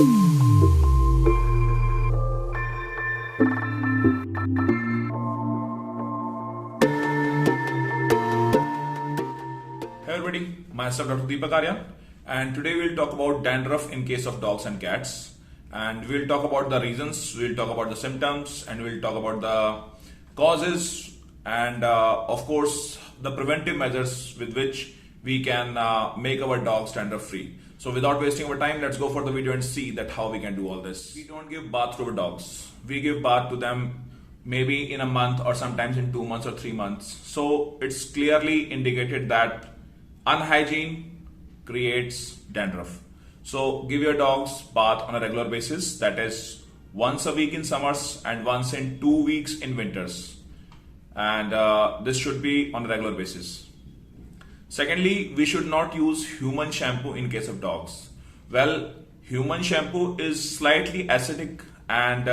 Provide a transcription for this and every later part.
Hey everybody, myself Dr. Deepak Arya, and today we'll talk about dandruff in case of dogs and cats. And we'll talk about the reasons, we'll talk about the symptoms, and we'll talk about the causes, and of course the preventive measures with which we can make our dogs dandruff free. So without wasting our time, let's go for the video and see that how we can do all this. We don't give bath to our dogs. We give bath to them maybe in a month or sometimes in 2 months or 3 months. So it's clearly indicated that unhygiene creates dandruff. So give your dogs bath on a regular basis, that is once a week in summers and once in 2 weeks in winters. And this should be on a regular basis. Secondly, we should not use human shampoo in case of dogs. Well, human shampoo is slightly acidic and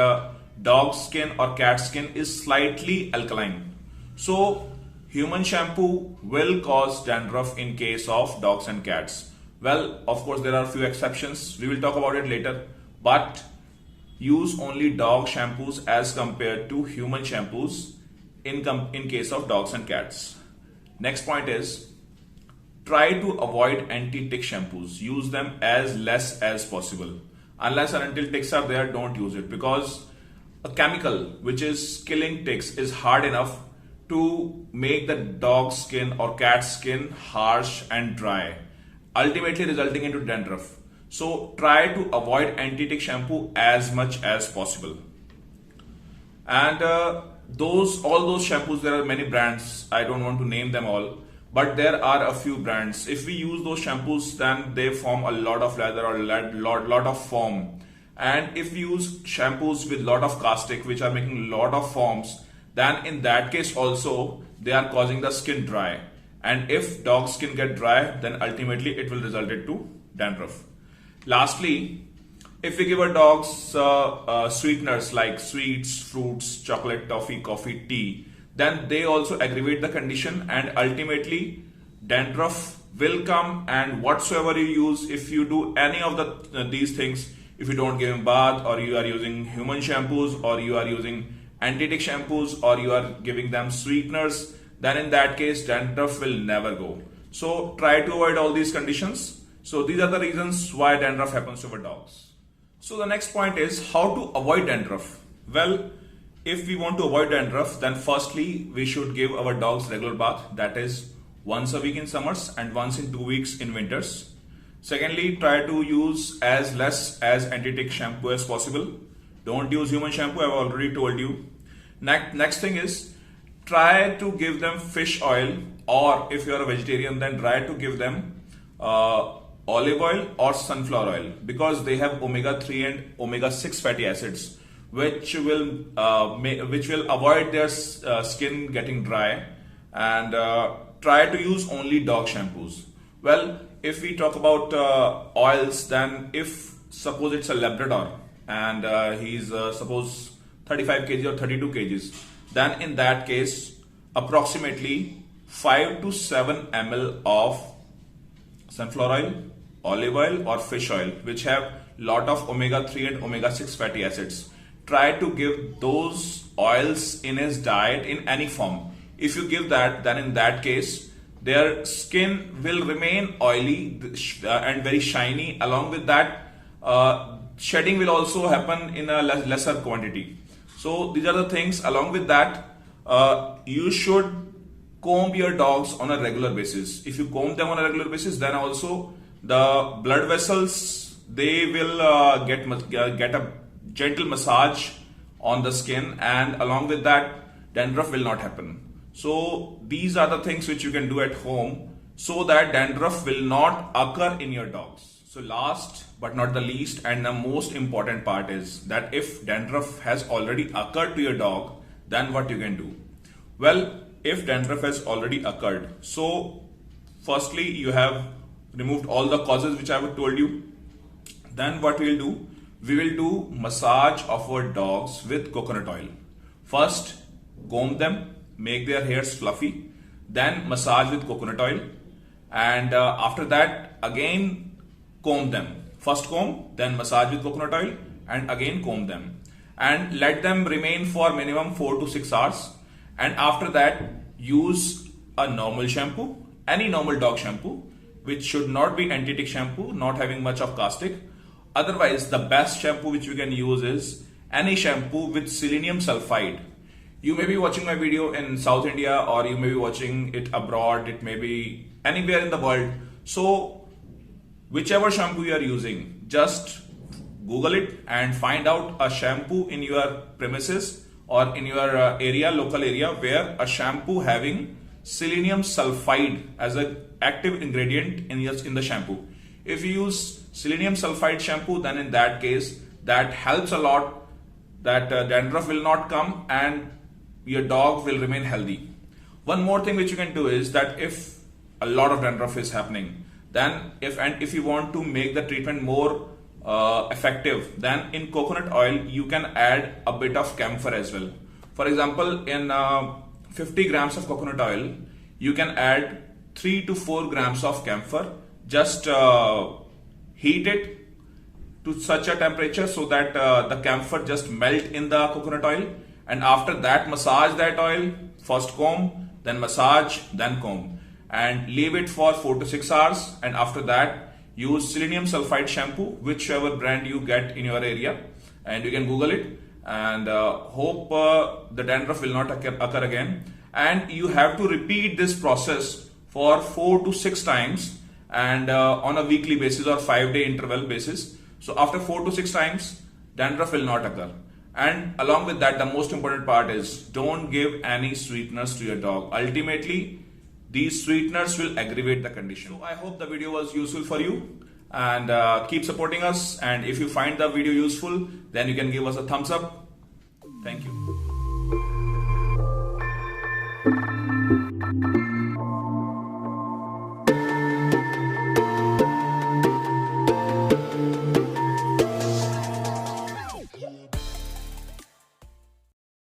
dog skin or cat skin is slightly alkaline. So human shampoo will cause dandruff in case of dogs and cats. Well, of course, there are a few exceptions. We will talk about it later. But use only dog shampoos as compared to human shampoos in case of dogs and cats. Next point is, try to avoid anti-tick shampoos. Use them as less as possible. Unless and until ticks are there, don't use it, because a chemical which is killing ticks is hard enough to make the dog skin or cat skin harsh and dry, ultimately resulting into dandruff. So try to avoid anti-tick shampoo as much as possible. And all those shampoos, there are many brands. I don't want to name them all, but there are a few brands. If we use those shampoos, then they form a lot of lather or lot of foam. And if we use shampoos with lot of caustic, which are making lot of foams, then in that case also they are causing the skin dry. And if dog skin get dry, then ultimately it will result into dandruff. Lastly, if we give our dogs sweeteners like sweets, fruits, chocolate, toffee, coffee, tea, then they also aggravate the condition and ultimately dandruff will come. And whatsoever you use, if you do any of these things, if you don't give him bath, or you are using human shampoos, or you are using anti-tick shampoos, or you are giving them sweeteners, then in that case dandruff will never go. So try to avoid all these conditions. So these are the reasons why dandruff happens to our dogs. So the next point is how to avoid dandruff. Well, if we want to avoid dandruff, then firstly we should give our dogs regular bath, that is once a week in summers and once in 2 weeks in winters. Secondly, try to use as less as anti-tick shampoo as possible. Don't use human shampoo, I've already told you. Next thing is, try to give them fish oil, or if you are a vegetarian, then try to give them olive oil or sunflower oil, because they have omega-3 and omega-6 fatty acids, which will avoid their skin getting dry. And try to use only dog shampoos. Well, if we talk about oils, then if suppose it's a Labrador and he's suppose 35 kg or 32 kgs, then in that case approximately 5 to 7 ml of sunflower oil, olive oil or fish oil, which have lot of omega-3 and omega-6 fatty acids. Try to give those oils in his diet in any form. If you give that, then in that case their skin will remain oily and very shiny. Along with that, shedding will also happen in a lesser quantity. So these are the things. Along with that, you should comb your dogs on a regular basis. If you comb them on a regular basis, then also the blood vessels, they will get a gentle massage on the skin, and along with that dandruff will not happen. So these are the things which you can do at home so that dandruff will not occur in your dogs. So last but not the least and the most important part is that if dandruff has already occurred to your dog, then what you can do? Well, if dandruff has already occurred, so firstly you have removed all the causes which I have told you. Then what we will do? We will do massage of our dogs with coconut oil. First, comb them, make their hairs fluffy, then massage with coconut oil, and after that again comb them. First comb, then massage with coconut oil and again comb them. And let them remain for minimum 4 to 6 hours. And after that, use a normal shampoo, any normal dog shampoo, which should not be anti-tick shampoo, not having much of caustic. Otherwise, the best shampoo which you can use is any shampoo with selenium sulfide. You may be watching my video in South India, or you may be watching it abroad, it may be anywhere in the world. So whichever shampoo you are using, just Google it and find out a shampoo in your premises or in your area, local area, where a shampoo having selenium sulfide as an active ingredient in the shampoo. If you use selenium sulfide shampoo, then in that case, that helps a lot, that dandruff will not come and your dog will remain healthy. One more thing which you can do is that if a lot of dandruff is happening, then if you want to make the treatment more effective, then in coconut oil you can add a bit of camphor as well. For example, in 50 grams of coconut oil, you can add 3 to 4 grams of camphor. Just heat it to such a temperature so that the camphor just melt in the coconut oil, and after that massage that oil, first comb, then massage, then comb, and leave it for 4 to 6 hours. And after that, use selenium sulfide shampoo, whichever brand you get in your area, and you can Google it, and hope the dandruff will not occur again. And you have to repeat this process for 4 to 6 times, and on a weekly basis or 5-day interval basis. So after 4 to 6 times, dandruff will not occur. And along with that, the most important part is don't give any sweeteners to your dog. Ultimately, these sweeteners will aggravate the condition. So I hope the video was useful for you, and keep supporting us. And if you find the video useful, then you can give us a thumbs up. Thank you.